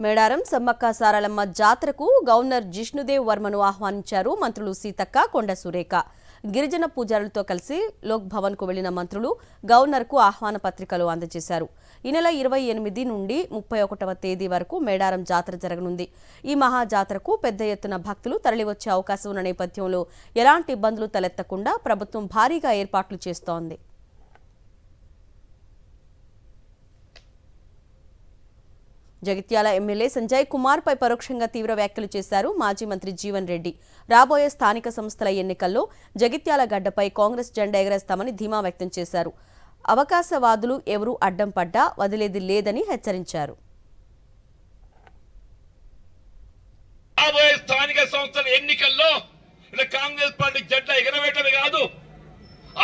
మేడారం సమ్మక్క సారలమ్మ జాతరకు గవర్నర్ జిష్ణుదేవ్ వర్మను ఆహ్వానించారు మంత్రులు సీతక్క కొండ సురేఖ. గిరిజన పూజారులతో కలిసి లోక్ భవన్ కు వెళ్లిన మంత్రులు గవర్నర్ కు ఆహ్వాన పత్రికలు అందజేశారు. ఈ నెల 28 నుండి 31వ తేదీ వరకు మేడారం జాతర జరగనుంది. ఈ మహా జాతరకు పెద్ద ఎత్తున భక్తులు తరలివచ్చే అవకాశం ఉన్న నేపథ్యంలో ఎలాంటి ఇబ్బందులు తలెత్తకుండా ప్రభుత్వం భారీగా ఏర్పాట్లు చేస్తోంది. జగిత్యాల ఎమ్మెల్యే సంజయ్ కుమార్ పై పరోక్షంగా తీవ్ర వ్యాఖ్యలు చేశారు మాజీ మంత్రి జీవన్ రెడ్డి. రాబోయే స్థానిక సంస్థల ఎన్నికల్లో జగిత్యాల గడ్డపై కాంగ్రెస్ జెండా ఎగరేస్తామని ధీమా వ్యక్తం చేశారు. అవకాశవాదులు ఎవరూ అడ్డం పడ్డా వదిలేది లేదని హెచ్చరించారు. రాబోయే స్థానిక సంస్థల ఎన్నికల్లో కాంగ్రెస్ పార్టీ జెండా ఎగరవేయటమే కాదు,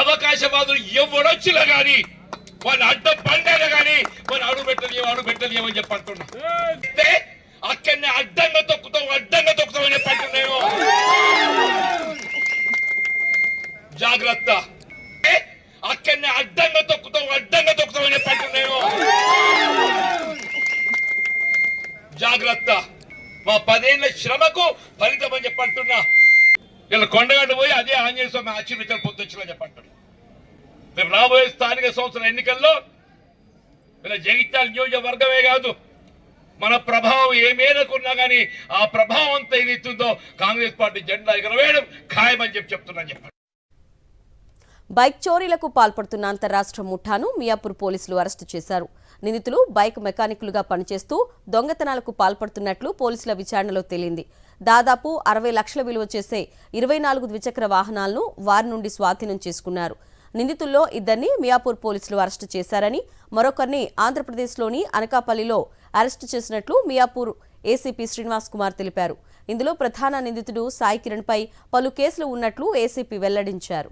అవకాశవాదులు ఎవరొచ్చినా గానీ వాళ్ళు అడ్డం పండేనా గానీ వాళ్ళు అడుగు పెట్టలేమని చెప్పంటున్నా. అక్కడనే అడ్డంగా తొక్కుతామని చెప్పంటున్నాను. జాగ్రత్త, అక్కడనే అడ్డంగా తొక్కుతామని చెప్పంటున్నాను. జాగ్రత్త, మా 10 ఏళ్ల శ్రమకు ఫలితం అని చెప్పంటున్నా. ఇలా కొండగడ్డ పోయి అదే ఆంజనేయ స్వామి ఆశీర్వచనం పొందొచ్చులని చెప్పంటున్నా. రేపు రాబోయే స్థానిక సంస్థల ఎన్నికల్లో ఇలా జగిత్యాల నియోజకవర్గమే కాదు, మన ప్రభావం ఏ మేరకున్నా కానీ ఆ ప్రభావం అంతా ఏదైతుందో కాంగ్రెస్ పార్టీ జెండా ఎగరవేయడం ఖాయమని చెప్తున్నాను. చెప్పండి. బైక్ చోరీలకు పాల్పడుతున్న అంతర్రాష్ట్ర ముఠాను మియాపూర్ పోలీసులు అరెస్టు చేశారు. నిందితులు బైక్ మెకానికులుగా పనిచేస్తూ దొంగతనాలకు పాల్పడుతున్నట్లు పోలీసుల విచారణలో తేలింది. దాదాపు 60 లక్షల విలువ చేసే 24 ద్విచక్ర వాహనాలను వారి నుండి స్వాధీనం చేసుకున్నారు. నిందితుల్లో 2 మియాపూర్ పోలీసులు అరెస్టు చేశారని, మరొకరిని ఆంధ్రప్రదేశ్లోని అనకాపల్లిలో అరెస్టు చేసినట్లు మియాపూర్ ఏసీపీ శ్రీనివాస్ కుమార్ తెలిపారు. ఇందులో ప్రధాన నిందితుడు సాయి కిరణ్ పై పలు కేసులు ఉన్నట్లు ఏసీపీ వెల్లడించారు.